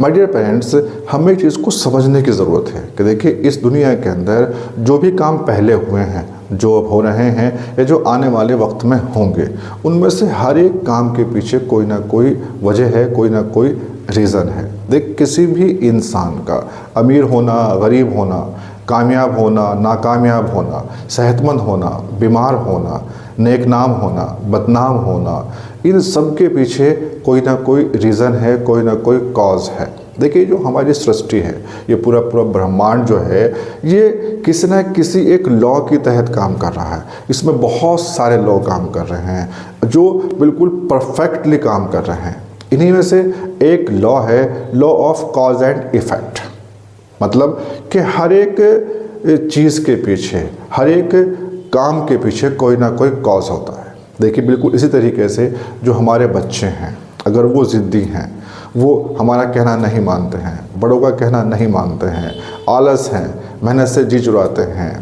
My dear parents, हमें एक चीज़ को समझने की ज़रूरत है कि देखिए इस दुनिया के अंदर जो भी काम पहले हुए हैं, जो अब हो रहे हैं या जो आने वाले वक्त में होंगे, उनमें से हर एक काम के पीछे कोई ना कोई वजह है, कोई ना कोई रीज़न है। देख, किसी भी इंसान का अमीर होना, गरीब होना, कामयाब होना, नाकामयाब होना, सेहतमंद होना, बीमार होना, नेक नाम होना, बदनाम होना, इन सब के पीछे कोई ना कोई रीज़न है, कोई ना कोई कॉज है। देखिए जो हमारी सृष्टि है, ये पूरा ब्रह्मांड जो है, ये किसी न किसी एक लॉ के तहत काम कर रहा है। इसमें बहुत सारे लॉ काम कर रहे हैं जो बिल्कुल परफेक्टली काम कर रहे हैं। इन्हीं में से एक लॉ है law of cause and effect. मतलब कि हर एक चीज़ के पीछे, हर एक काम के पीछे कोई ना कोई कॉज होता है। देखिए बिल्कुल इसी तरीके से जो हमारे बच्चे हैं, अगर वो ज़िद्दी हैं, वो हमारा कहना नहीं मानते हैं, बड़ों का कहना नहीं मानते हैं, आलस हैं, मेहनत से जी चुराते हैं,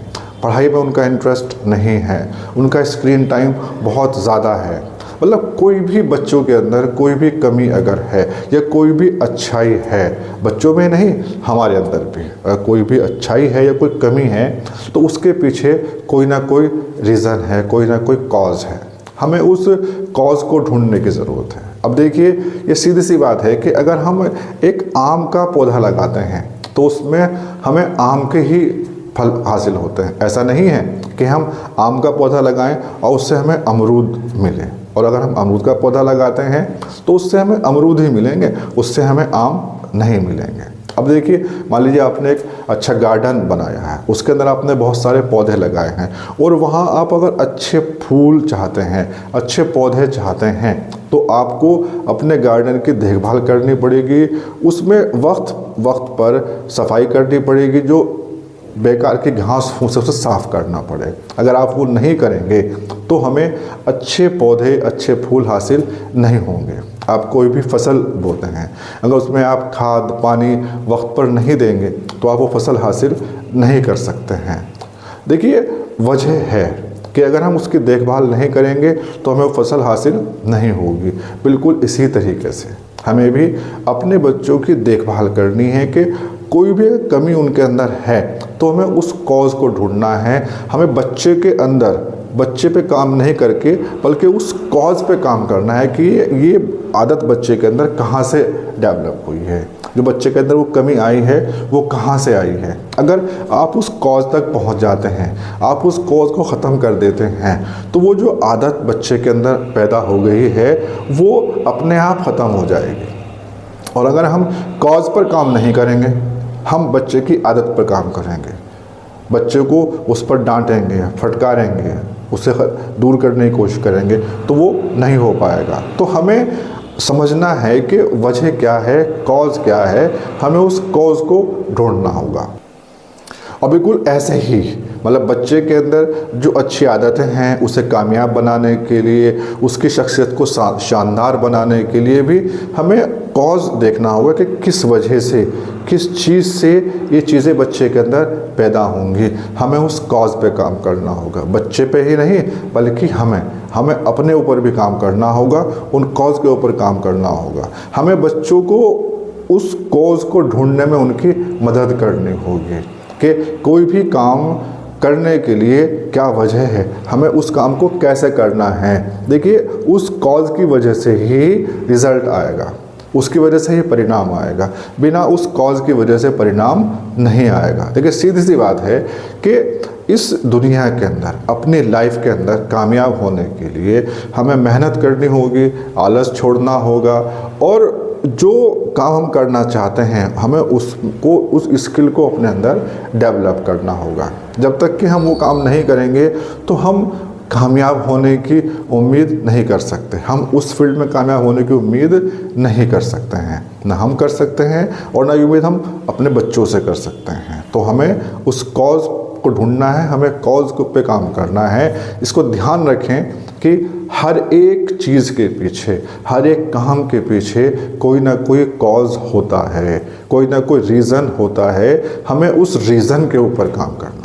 पढ़ाई में उनका इंटरेस्ट नहीं है, उनका स्क्रीन टाइम बहुत ज़्यादा है, मतलब कोई भी बच्चों के अंदर कोई भी कमी अगर है या कोई भी अच्छाई है, बच्चों में नहीं हमारे अंदर भी अगर कोई भी अच्छाई है या कोई कमी है, तो उसके पीछे कोई ना कोई रीज़न है, कोई ना कोई कॉज है। हमें उस कॉज को ढूंढने की ज़रूरत है। अब देखिए ये सीधी सी बात है कि अगर हम एक आम का पौधा लगाते हैं तो उसमें हमें आम के ही फल हासिल होते हैं। ऐसा नहीं है कि हम आम का पौधा लगाएं और उससे हमें अमरूद मिले, और अगर हम अमरूद का पौधा लगाते हैं तो उससे हमें अमरूद ही मिलेंगे, उससे हमें आम नहीं मिलेंगे। अब देखिए मान लीजिए आपने एक अच्छा गार्डन बनाया है, उसके अंदर आपने बहुत सारे पौधे लगाए हैं, और वहाँ आप अगर अच्छे फूल चाहते हैं, अच्छे पौधे चाहते हैं, तो आपको अपने गार्डन की देखभाल करनी पड़ेगी, उसमें वक्त वक्त पर सफाई करनी पड़ेगी, जो बेकार की घास फूस उसे साफ़ करना पड़े। अगर आप वो नहीं करेंगे तो हमें अच्छे पौधे, अच्छे फूल हासिल नहीं होंगे। आप कोई भी फसल बोते हैं, अगर उसमें आप खाद पानी वक्त पर नहीं देंगे तो आप वो फसल हासिल नहीं कर सकते हैं। देखिए वजह है कि अगर हम उसकी देखभाल नहीं करेंगे तो हमें वो फसल हासिल नहीं होगी। बिल्कुल इसी तरीके से हमें भी अपने बच्चों की देखभाल करनी है कि कोई भी कमी उनके अंदर है तो हमें उस कॉज को ढूंढना है। हमें बच्चे के अंदर, बच्चे पे काम नहीं करके बल्कि उस कॉज पे काम करना है कि ये आदत बच्चे के अंदर कहाँ से डेवलप हुई है, जो बच्चे के अंदर वो कमी आई है वो कहाँ से आई है। अगर आप उस कॉज तक पहुँच जाते हैं, आप उस कॉज को ख़त्म कर देते हैं, तो वो जो आदत बच्चे के अंदर पैदा हो गई है वो अपने आप ख़त्म हो जाएगी। और अगर हम कॉज पर काम नहीं करेंगे, हम बच्चे की आदत पर काम करेंगे, बच्चे को उस पर डांटेंगे, फटकारेंगे, उसे दूर करने की कोशिश करेंगे, तो वो नहीं हो पाएगा। तो हमें समझना है कि वजह क्या है, कॉज क्या है, हमें उस कॉज को ढूंढना होगा। और बिल्कुल ऐसे ही मतलब बच्चे के अंदर जो अच्छी आदतें हैं उसे कामयाब बनाने के लिए, उसकी शख्सियत को शानदार बनाने के लिए भी हमें कॉज देखना होगा कि किस वजह से, किस चीज़ से ये चीज़ें बच्चे के अंदर पैदा होंगी। हमें उस कॉज पे काम करना होगा, बच्चे पे ही नहीं बल्कि हमें अपने ऊपर भी काम करना होगा, उन कॉज के ऊपर काम करना होगा। हमें बच्चों को उस कॉज को ढूंढने में उनकी मदद करनी होगी कि कोई भी काम करने के लिए क्या वजह है, हमें उस काम को कैसे करना है। देखिए उस कॉज की वजह से ही रिज़ल्ट आएगा, उसकी वजह से ही परिणाम आएगा, बिना उस कॉज की वजह से परिणाम नहीं आएगा। देखिए सीधी सी बात है कि इस दुनिया के अंदर, अपनी लाइफ के अंदर कामयाब होने के लिए हमें मेहनत करनी होगी, आलस छोड़ना होगा, और जो काम हम करना चाहते हैं हमें उसको, उस स्किल को अपने अंदर डेवलप करना होगा। जब तक कि हम वो काम नहीं करेंगे तो हम कामयाब होने की उम्मीद नहीं कर सकते, हम उस फील्ड में कामयाब होने की उम्मीद नहीं कर सकते हैं, ना हम कर सकते हैं और ना ये उम्मीद हम अपने बच्चों से कर सकते हैं। तो हमें उस कॉज को ढूंढना है, हमें कॉज पे काम करना है। इसको ध्यान रखें कि हर एक चीज़ के पीछे, हर एक काम के पीछे कोई ना कोई कॉज होता है, कोई ना कोई रीज़न होता है, हमें उस रीज़न के ऊपर काम करना।